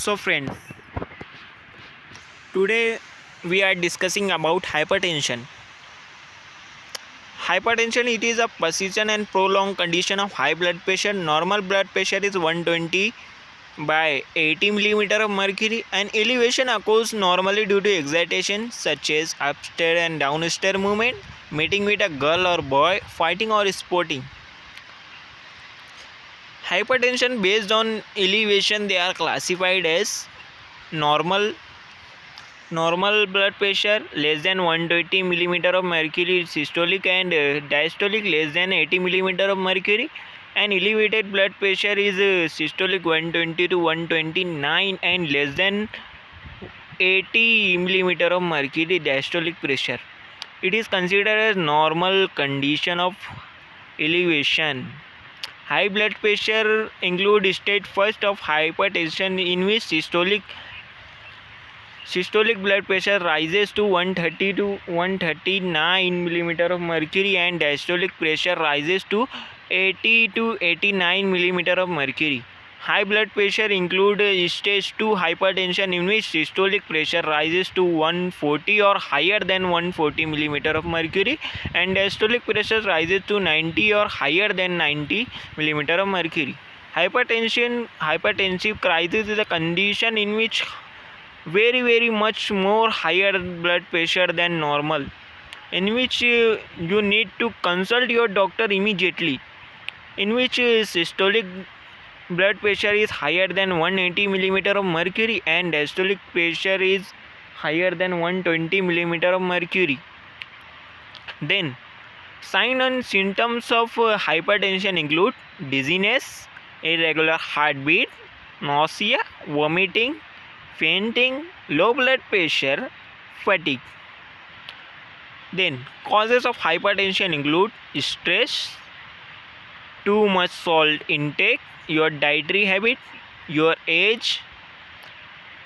So friends, today we are discussing about hypertension. Hypertension, it is a persistent and prolonged condition of high blood pressure. Normal blood pressure is 120 by 80 millimeter of mercury, and elevation occurs normally due to excitation such as upstair and downstair movement, meeting with a girl or boy, fighting or sporting. Hypertension based on elevation, they are classified as normal blood pressure less than 120 millimeter of mercury systolic, and diastolic less than 80 millimeter of mercury, and elevated blood pressure is systolic 120 to 129 and less than 80 millimeter of mercury diastolic pressure. It is considered as normal condition of elevation. High blood pressure include stage first of hypertension, in which systolic blood pressure rises to 130 to 139 millimeter of mercury, and diastolic pressure rises to 80 to 89 millimeter of mercury. High blood pressure include stage 2 hypertension, in which systolic pressure rises to 140 or higher than 140 millimeter of mercury, and diastolic pressure rises to 90 or higher than 90 millimeter of mercury. Hypertensive crisis is a condition in which very much more higher blood pressure than normal, in which you need to consult your doctor immediately, in which systolic blood pressure is higher than 180 millimeter of mercury and diastolic pressure is higher than 120 millimeter of mercury. Then signs and symptoms of hypertension include dizziness, irregular heartbeat, nausea, vomiting, fainting, low blood pressure, fatigue. Then causes of hypertension include stress, too much salt intake, your dietary habit, your age,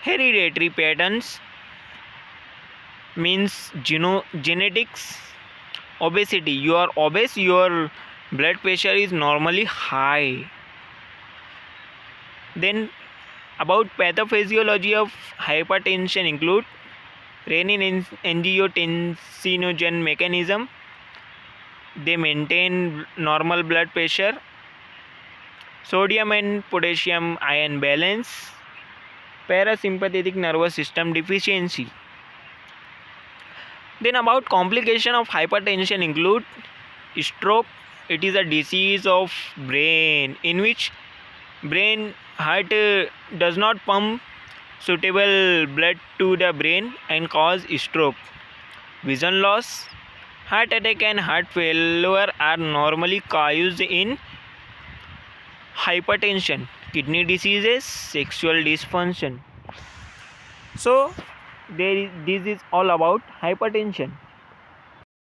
hereditary patterns, means genetics, obesity. You are obese, your blood pressure is normally high. Then about pathophysiology of hypertension include renin-angiotensinogen mechanism. They maintain normal blood pressure, sodium and potassium ion balance, parasympathetic nervous system deficiency. Then about complication of hypertension include stroke. It is a disease of brain in which brain heart does not pump suitable blood to the brain and cause stroke. Vision loss, heart attack and heart failure are normally caused in hypertension. Kidney diseases, sexual dysfunction. So this is all about hypertension.